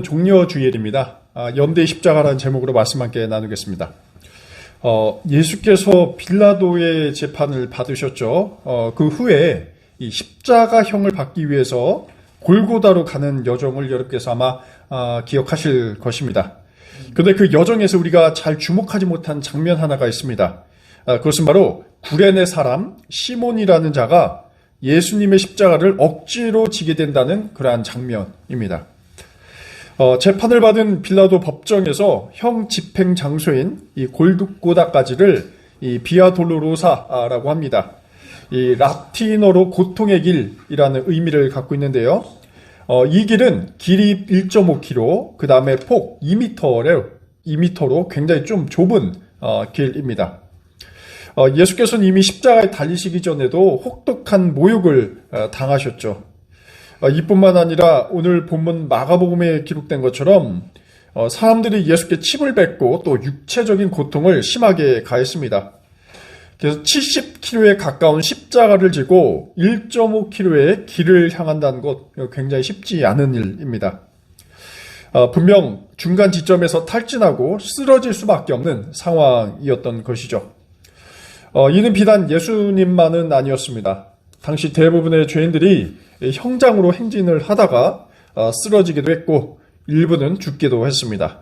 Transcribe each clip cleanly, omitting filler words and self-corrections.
종려 주일입니다. 연대 십자가라는 제목으로 말씀 함께 나누겠습니다. 예수께서 빌라도의 재판을 받으셨죠. 그 후에 이 십자가형을 받기 위해서 골고다로 가는 여정을 여러분께서 아마 기억하실 것입니다. 그런데 그 여정에서 우리가 잘 주목하지 못한 장면 하나가 있습니다. 그것은 바로 구레네 사람 시몬이라는 자가 예수님의 십자가를 억지로 지게 된다는 그러한 장면입니다. 재판을 받은 빌라도 법정에서 형 집행 장소인 이 골고다까지를 이 비아 돌로로사라고 합니다. 이 라틴어로 고통의 길이라는 의미를 갖고 있는데요. 이 길은 길이 1.5km, 그 다음에 폭 2m로 굉장히 좀 좁은 길입니다. 예수께서는 이미 십자가에 달리시기 전에도 혹독한 모욕을 당하셨죠. 이뿐만 아니라 오늘 본문 마가복음에 기록된 것처럼 사람들이 예수께 침을 뱉고 또 육체적인 고통을 심하게 가했습니다. 그래서 70km에 가까운 십자가를 지고 1.5km의 길을 향한다는 것 굉장히 쉽지 않은 일입니다. 분명 중간 지점에서 탈진하고 쓰러질 수밖에 없는 상황이었던 것이죠. 이는 비단 예수님만은 아니었습니다. 당시 대부분의 죄인들이 형장으로 행진을 하다가 쓰러지기도 했고 일부는 죽기도 했습니다.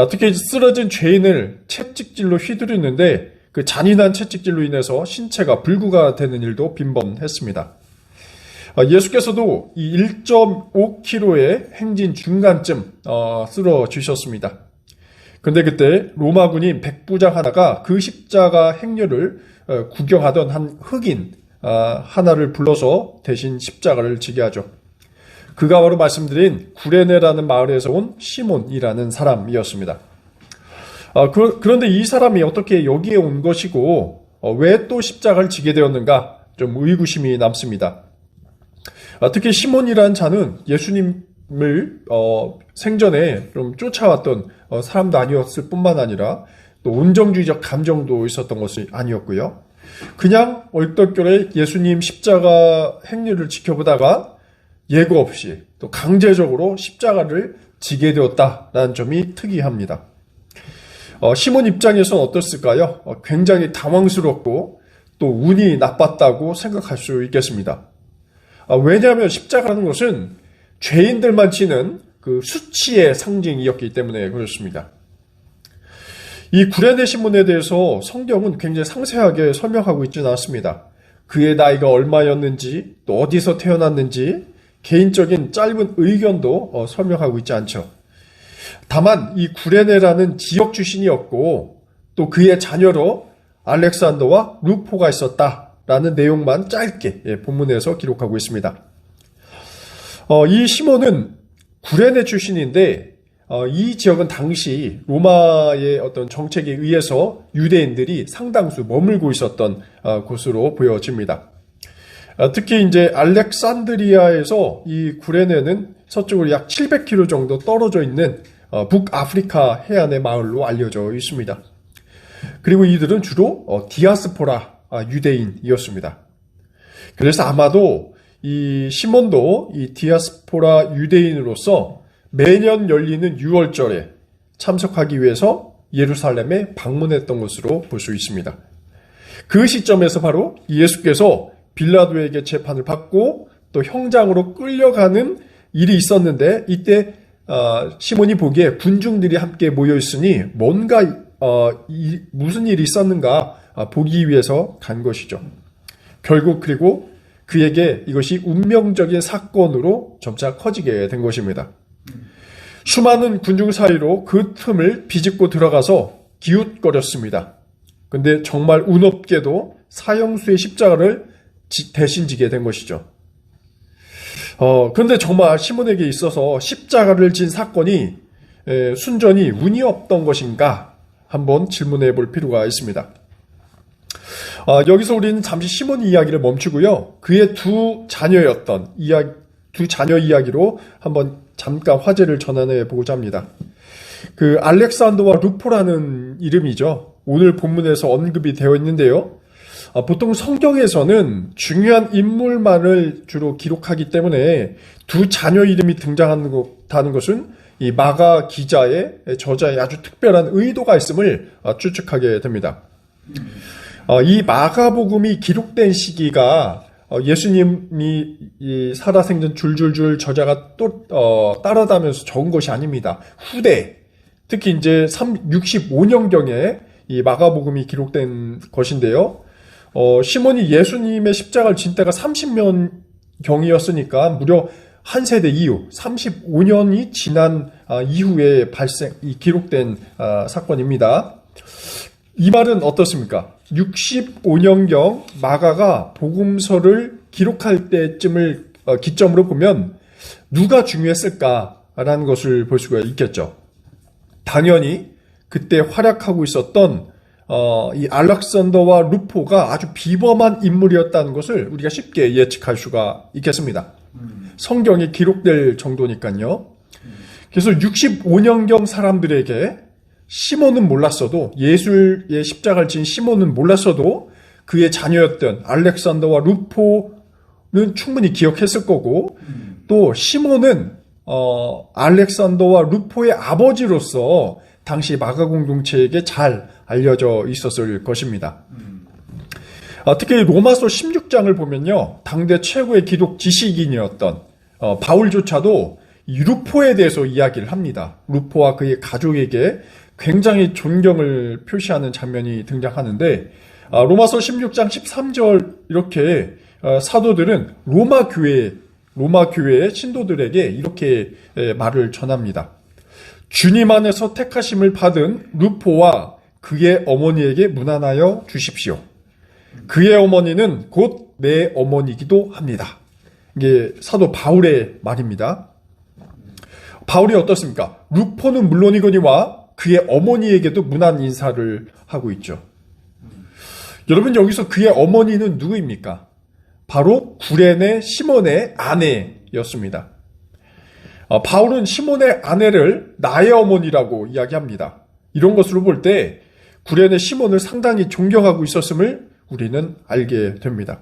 특히 쓰러진 죄인을 채찍질로 휘두르는데 그 잔인한 채찍질로 인해서 신체가 불구가 되는 일도 빈번했습니다. 예수께서도 이 1.5km의 행진 중간쯤 쓰러지셨습니다. 근데 그때 로마군인 백부장 하나가 그 십자가 행렬을 구경하던 한 흑인 하나를 불러서 대신 십자가를 지게 하죠. 그가 바로 말씀드린 구레네라는 마을에서 온 시몬이라는 사람이었습니다. 그런데 이 사람이 어떻게 여기에 온 것이고 왜 또 십자가를 지게 되었는가 좀 의구심이 남습니다. 특히 시몬이라는 자는 예수님을 생전에 좀 쫓아왔던 사람도 아니었을 뿐만 아니라 또 온정주의적 감정도 있었던 것이 아니었고요. 그냥 얼떨결에 예수님 십자가 행렬을 지켜보다가 예고 없이 또 강제적으로 십자가를 지게 되었다라는 점이 특이합니다. 시몬 입장에서는 어떻을까요? 굉장히 당황스럽고 또 운이 나빴다고 생각할 수 있겠습니다. 왜냐하면 십자가라는 것은 죄인들만 지는 그 수치의 상징이었기 때문에 그렇습니다. 이 구레네 시몬에 대해서 성경은 굉장히 상세하게 설명하고 있지는 않습니다. 그의 나이가 얼마였는지, 또 어디서 태어났는지, 개인적인 짧은 의견도 설명하고 있지 않죠. 다만 이 구레네라는 지역 출신이었고 또 그의 자녀로 알렉산더와 루포가 있었다라는 내용만 짧게 본문에서 기록하고 있습니다. 이 시몬은 구레네 출신인데 이 지역은 당시 로마의 어떤 정책에 의해서 유대인들이 상당수 머물고 있었던 곳으로 보여집니다. 특히 이제 알렉산드리아에서 이 구레네는 서쪽으로 약 700km 정도 떨어져 있는 북아프리카 해안의 마을로 알려져 있습니다. 그리고 이들은 주로 디아스포라 유대인이었습니다. 그래서 아마도 이 시몬도 이 디아스포라 유대인으로서 매년 열리는 6월절에 참석하기 위해서 예루살렘에 방문했던 것으로 볼 수 있습니다. 그 시점에서 바로 예수께서 빌라도에게 재판을 받고 또 형장으로 끌려가는 일이 있었는데 이때 시몬이 보기에 군중들이 함께 모여 있으니 뭔가 무슨 일이 있었는가 보기 위해서 간 것이죠. 결국 그리고 그에게 이것이 운명적인 사건으로 점차 커지게 된 것입니다. 수많은 군중 사이로 그 틈을 비집고 들어가서 기웃거렸습니다. 근데 정말 운 없게도 사형수의 십자가를 대신 지게 된 것이죠. 그런데 정말 시몬에게 있어서 십자가를 진 사건이 순전히 운이 없던 것인가 한번 질문해 볼 필요가 있습니다. 여기서 우리는 잠시 시몬 이야기를 멈추고요. 그의 두 자녀 이야기로 한번 잠깐 화제를 전환해 보고자 합니다. 그 알렉산더와 루포라는 이름이죠. 오늘 본문에서 언급이 되어 있는데요. 보통 성경에서는 중요한 인물만을 주로 기록하기 때문에 두 자녀 이름이 등장한다는 것은 이 마가 기자의 저자의 아주 특별한 의도가 있음을 추측하게 됩니다. 이 마가복음이 기록된 시기가 예수님이 이 살아생전 줄줄줄 저자가 또 따라다면서 적은 것이 아닙니다. 후대, 특히 이제 65년경에 이 마가복음이 기록된 것인데요. 시몬이 예수님의 십자가를 진 때가 30년경이었으니까 무려 한 세대 이후 35년이 지난 이후에 기록된 사건입니다. 이 말은 어떻습니까? 65년경 마가가 복음서를 기록할 때쯤을 기점으로 보면 누가 중요했을까라는 것을 볼 수가 있겠죠. 당연히 그때 활약하고 있었던 이 알렉산더와 루포가 아주 비범한 인물이었다는 것을 우리가 쉽게 예측할 수가 있겠습니다. 성경에 기록될 정도니까요. 그래서 65년경 사람들에게 시몬은 몰랐어도, 예수의 십자가를 진 시몬은 몰랐어도 그의 자녀였던 알렉산더와 루포는 충분히 기억했을 거고, 또 시몬은 알렉산더와 루포의 아버지로서 당시 마가 공동체에게 잘 알려져 있었을 것입니다. 특히 로마서 16장을 보면요, 당대 최고의 기독 지식인이었던 바울조차도 루포에 대해서 이야기를 합니다. 루포와 그의 가족에게 굉장히 존경을 표시하는 장면이 등장하는데, 로마서 16장 13절 이렇게 사도들은 로마 교회의 신도들에게 이렇게 말을 전합니다. 주님 안에서 택하심을 받은 루포와 그의 어머니에게 문안하여 주십시오. 그의 어머니는 곧 내 어머니이기도 합니다. 이게 사도 바울의 말입니다. 바울이 어떻습니까? 루포는 물론이거니와 그의 어머니에게도 문안 인사를 하고 있죠. 여러분, 여기서 그의 어머니는 누구입니까? 바로 구레네 시몬의 아내였습니다. 바울은 시몬의 아내를 나의 어머니라고 이야기합니다. 이런 것으로 볼 때 구레네 시몬을 상당히 존경하고 있었음을 우리는 알게 됩니다.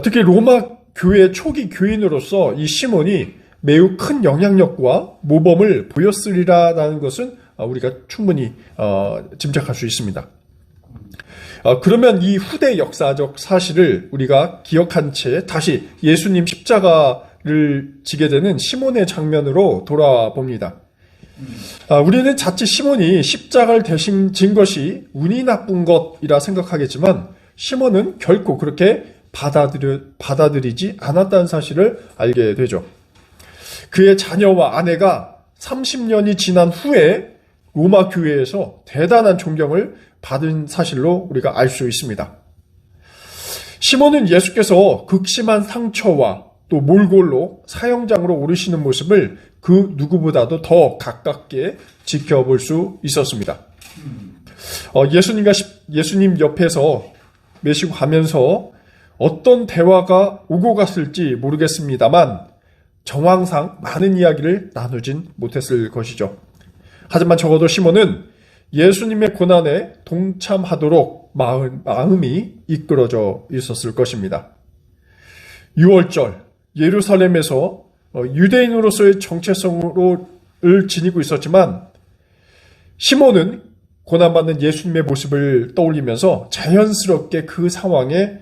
특히 로마 교회 초기 교인으로서 이 시몬이 매우 큰 영향력과 모범을 보였으리라는 것은 우리가 충분히 짐작할 수 있습니다. 그러면 이 후대 역사적 사실을 우리가 기억한 채 다시 예수님 십자가를 지게 되는 시몬의 장면으로 돌아봅니다. 우리는 자칫 시몬이 십자가를 대신 진 것이 운이 나쁜 것이라 생각하겠지만 시몬은 결코 그렇게 받아들이지 않았다는 사실을 알게 되죠. 그의 자녀와 아내가 30년이 지난 후에 로마 교회에서 대단한 존경을 받은 사실로 우리가 알 수 있습니다. 시몬은 예수께서 극심한 상처와 또 몰골로 사형장으로 오르시는 모습을 그 누구보다도 더 가깝게 지켜볼 수 있었습니다. 예수님 옆에서 메시고 가면서 어떤 대화가 오고 갔을지 모르겠습니다만 정황상 많은 이야기를 나누진 못했을 것이죠. 하지만 적어도 시몬은 예수님의 고난에 동참하도록 마음이 이끌어져 있었을 것입니다. 6월절 예루살렘에서 유대인으로서의 정체성을 지니고 있었지만 시몬은 고난받는 예수님의 모습을 떠올리면서 자연스럽게 그 상황에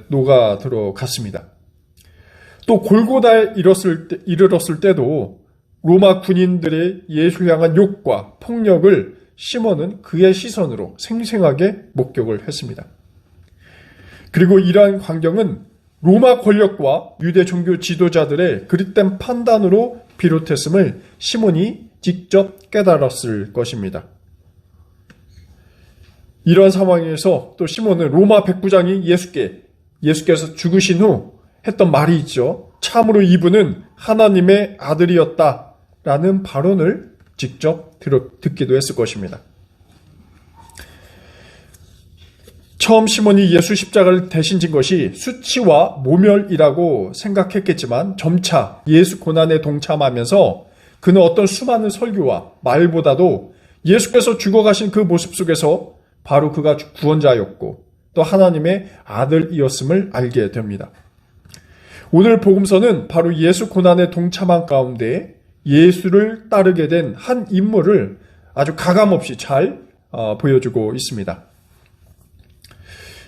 녹아 들어갔습니다. 또 골고다에 이르렀을 때도 로마 군인들의 예수 향한 욕과 폭력을 시몬은 그의 시선으로 생생하게 목격을 했습니다. 그리고 이러한 광경은 로마 권력과 유대 종교 지도자들의 그릇된 판단으로 비롯했음을 시몬이 직접 깨달았을 것입니다. 이런 상황에서 또 시몬은 로마 백부장이 예수께서 죽으신 후 했던 말이 있죠. 참으로 이분은 하나님의 아들이었다라는 발언을 직접 듣기도 했을 것입니다. 처음 시몬이 예수 십자가를 대신 진 것이 수치와 모멸이라고 생각했겠지만 점차 예수 고난에 동참하면서 그는 어떤 수많은 설교와 말보다도 예수께서 죽어가신 그 모습 속에서 바로 그가 구원자였고 또 하나님의 아들이었음을 알게 됩니다. 오늘 복음서는 바로 예수 고난에 동참한 가운데 예수를 따르게 된 한 인물을 아주 가감없이 잘 보여주고 있습니다.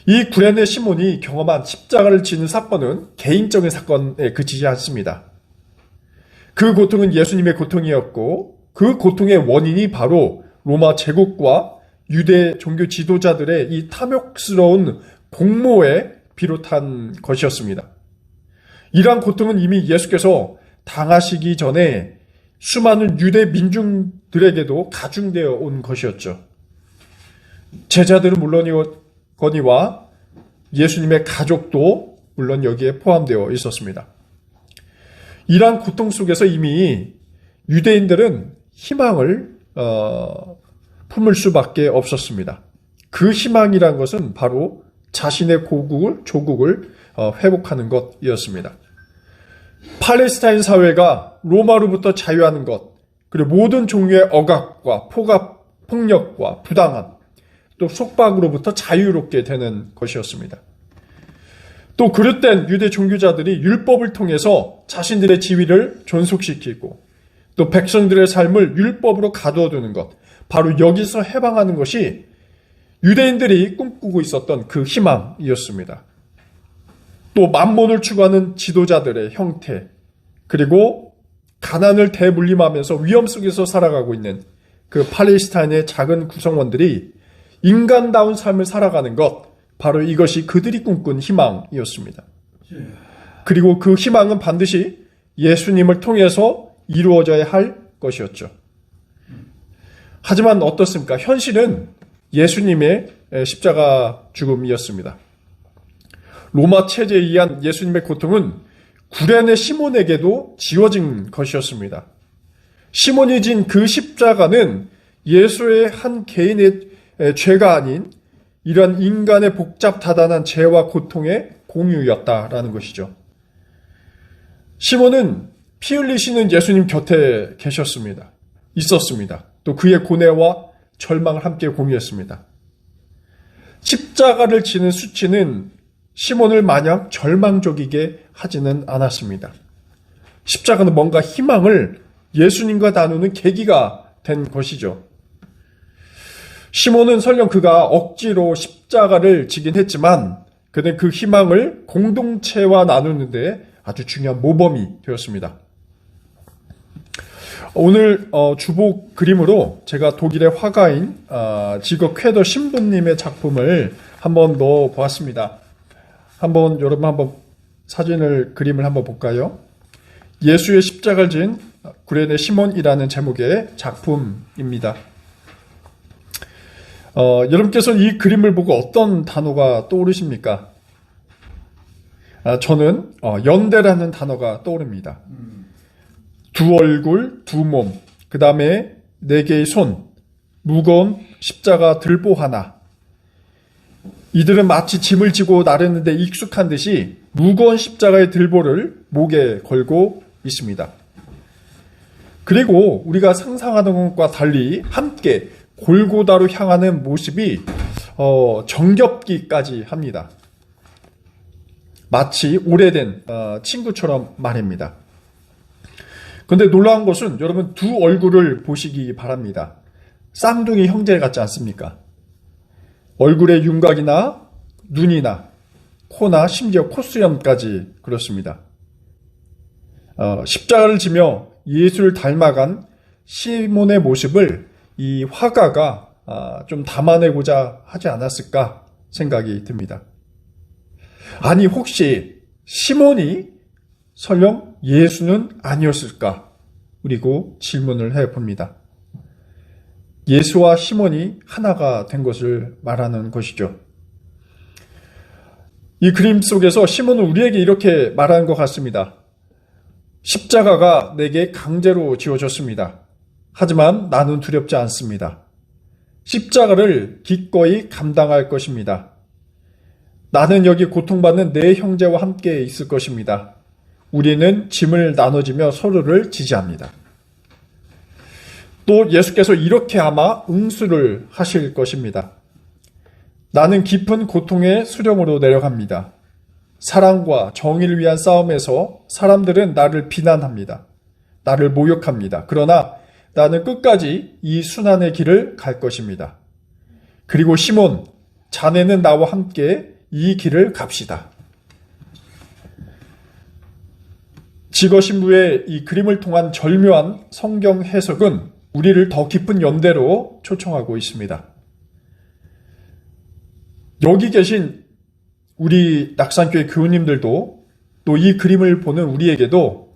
이 구레네 시몬이 경험한 십자가를 지는 사건은 개인적인 사건에 그치지 않습니다. 그 고통은 예수님의 고통이었고 그 고통의 원인이 바로 로마 제국과 유대 종교 지도자들의 이 탐욕스러운 공모에 비롯한 것이었습니다. 이러한 고통은 이미 예수께서 당하시기 전에 수많은 유대 민중들에게도 가중되어 온 것이었죠. 제자들은 물론이거니와 예수님의 가족도 물론 여기에 포함되어 있었습니다. 이러한 고통 속에서 이미 유대인들은 희망을 품을 수밖에 없었습니다. 그 희망이란 것은 바로 자신의 조국을 회복하는 것이었습니다. 팔레스타인 사회가 로마로부터 자유하는 것, 그리고 모든 종류의 억압과 폭력과 부당함, 또 속박으로부터 자유롭게 되는 것이었습니다. 또 그릇된 유대 종교자들이 율법을 통해서 자신들의 지위를 존속시키고 또 백성들의 삶을 율법으로 가두어두는 것, 바로 여기서 해방하는 것이 유대인들이 꿈꾸고 있었던 그 희망이었습니다. 또 만몬을 추구하는 지도자들의 형태, 그리고 가난을 대물림하면서 위험 속에서 살아가고 있는 그 팔레스타인의 작은 구성원들이 인간다운 삶을 살아가는 것, 바로 이것이 그들이 꿈꾼 희망이었습니다. 그리고 그 희망은 반드시 예수님을 통해서 이루어져야 할 것이었죠. 하지만 어떻습니까? 현실은 예수님의 십자가 죽음이었습니다. 로마 체제에 의한 예수님의 고통은 구레네 시몬에게도 지어진 것이었습니다. 시몬이 진 그 십자가는 예수의 한 개인의 죄가 아닌 이러한 인간의 복잡다단한 죄와 고통의 공유였다라는 것이죠. 시몬은 피 흘리시는 예수님 곁에 계셨습니다. 있었습니다. 또 그의 고뇌와 절망을 함께 공유했습니다. 십자가를 지는 수치는 시몬을 마냥 절망적이게 하지는 않았습니다. 십자가는 뭔가 희망을 예수님과 나누는 계기가 된 것이죠. 시몬은 설령 그가 억지로 십자가를 지긴 했지만 그는 그 희망을 공동체와 나누는데 아주 중요한 모범이 되었습니다. 오늘 주보 그림으로 제가 독일의 화가인 지거 쾌더 신부님의 작품을 한번 넣어보았습니다. 여러분 한번 그림을 한번 볼까요? 예수의 십자가를 진 구레네 시몬이라는 제목의 작품입니다. 여러분께서는 이 그림을 보고 어떤 단어가 떠오르십니까? 저는 연대라는 단어가 떠오릅니다. 두 얼굴, 두 몸, 그 다음에 4개의 손, 무거운 십자가 들보 하나. 이들은 마치 짐을 지고 나르는데 익숙한 듯이 무거운 십자가의 들보를 목에 걸고 있습니다. 그리고 우리가 상상하는 것과 달리 함께 골고다로 향하는 모습이 정겹기까지 합니다. 마치 오래된 친구처럼 말입니다. 그런데 놀라운 것은 여러분 두 얼굴을 보시기 바랍니다. 쌍둥이 형제 같지 않습니까? 얼굴의 윤곽이나 눈이나 코나 심지어 콧수염까지 그렇습니다. 십자가를 지며 예수를 닮아간 시몬의 모습을 이 화가가 좀 담아내고자 하지 않았을까 생각이 듭니다. 아니 혹시 시몬이 설령 예수는 아니었을까? 그리고 질문을 해봅니다. 예수와 시몬이 하나가 된 것을 말하는 것이죠. 이 그림 속에서 시몬은 우리에게 이렇게 말하는 것 같습니다. 십자가가 내게 강제로 지어졌습니다. 하지만 나는 두렵지 않습니다. 십자가를 기꺼이 감당할 것입니다. 나는 여기 고통받는 내 형제와 함께 있을 것입니다. 우리는 짐을 나눠지며 서로를 지지합니다. 또 예수께서 이렇게 아마 응수를 하실 것입니다. 나는 깊은 고통의 수령으로 내려갑니다. 사랑과 정의를 위한 싸움에서 사람들은 나를 비난합니다. 나를 모욕합니다. 그러나 나는 끝까지 이 순환의 길을 갈 것입니다. 그리고 시몬, 자네는 나와 함께 이 길을 갑시다. 직어신부의 이 그림을 통한 절묘한 성경 해석은 우리를 더 깊은 연대로 초청하고 있습니다. 여기 계신 우리 낙산교회 교우님들도 또 이 그림을 보는 우리에게도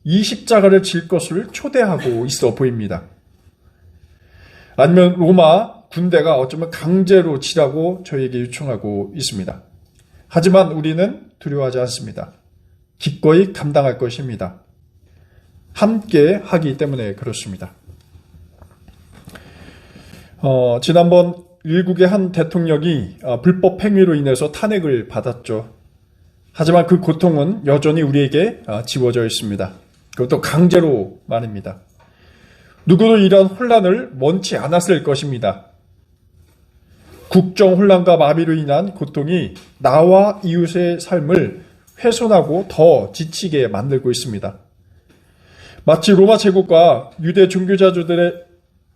이 십자가를 질 것을 초대하고 있어 보입니다. 아니면 로마 군대가 어쩌면 강제로 지라고 저희에게 요청하고 있습니다. 하지만 우리는 두려워하지 않습니다. 기꺼이 감당할 것입니다. 함께 하기 때문에 그렇습니다. 지난번 일국의 한 대통령이 불법 행위로 인해서 탄핵을 받았죠. 하지만 그 고통은 여전히 우리에게 지워져 있습니다. 그것도 강제로 말입니다. 누구도 이런 혼란을 원치 않았을 것입니다. 국정 혼란과 마비로 인한 고통이 나와 이웃의 삶을 훼손하고 더 지치게 만들고 있습니다. 마치 로마 제국과 유대 종교자들의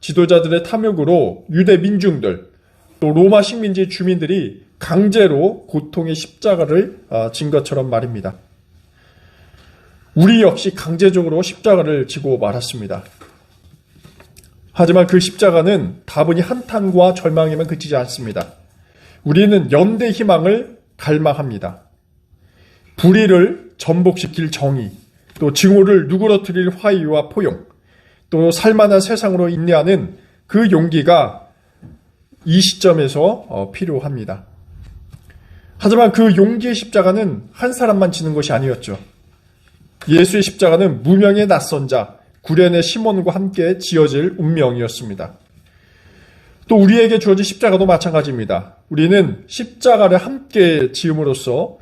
지도자들의 탐욕으로 유대 민중들, 또 로마 식민지 주민들이 강제로 고통의 십자가를 진 것처럼 말입니다. 우리 역시 강제적으로 십자가를 지고 말았습니다. 하지만 그 십자가는 다분히 한탄과 절망에만 그치지 않습니다. 우리는 연대 희망을 갈망합니다. 불의를 전복시킬 정의, 또 증오를 누그러뜨릴 화의와 포용, 또 살만한 세상으로 인내하는 그 용기가 이 시점에서 필요합니다. 하지만 그 용기의 십자가는 한 사람만 지는 것이 아니었죠. 예수의 십자가는 무명의 낯선 자, 구련의 시몬과 함께 지어질 운명이었습니다. 또 우리에게 주어진 십자가도 마찬가지입니다. 우리는 십자가를 함께 지음으로써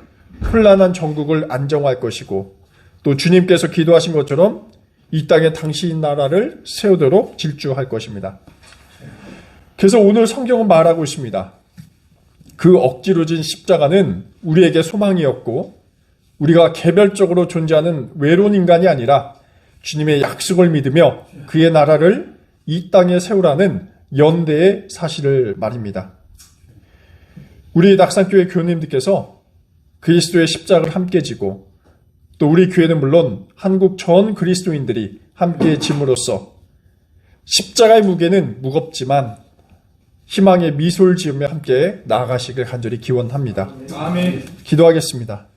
혼란한 전국을 안정화할 것이고, 또 주님께서 기도하신 것처럼 이 땅에 당신 나라를 세우도록 질주할 것입니다. 그래서 오늘 성경은 말하고 있습니다. 그 억지로 진 십자가는 우리에게 소망이었고, 우리가 개별적으로 존재하는 외로운 인간이 아니라 주님의 약속을 믿으며 그의 나라를 이 땅에 세우라는 연대의 사실을 말입니다. 우리 낙산교회 교우님들께서 그리스도의 십자가를 함께 지고, 또 우리 교회는 물론 한국 전 그리스도인들이 함께 짐으로써 십자가의 무게는 무겁지만 희망의 미소를 지으며 함께 나아가시길 간절히 기원합니다. 아멘. 기도하겠습니다.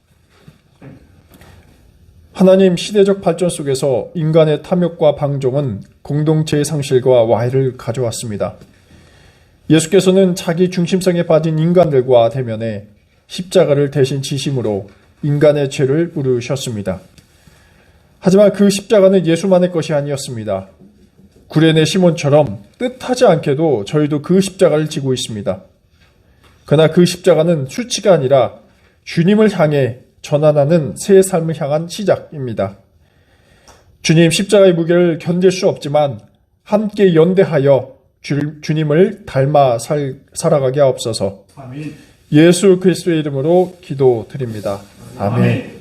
하나님, 시대적 발전 속에서 인간의 탐욕과 방종은 공동체의 상실과 와해를 가져왔습니다. 예수께서는 자기 중심성에 빠진 인간들과 대면해 십자가를 대신 지심으로 인간의 죄를 물으셨습니다. 하지만 그 십자가는 예수만의 것이 아니었습니다. 구레네 시몬처럼 뜻하지 않게도 저희도 그 십자가를 지고 있습니다. 그러나 그 십자가는 수치가 아니라 주님을 향해 전환하는 새 삶을 향한 시작입니다. 주님, 십자가의 무게를 견딜 수 없지만 함께 연대하여 주님을 닮아 살아가게 하옵소서. 아멘. 예수 그리스도의 이름으로 기도드립니다. 아멘.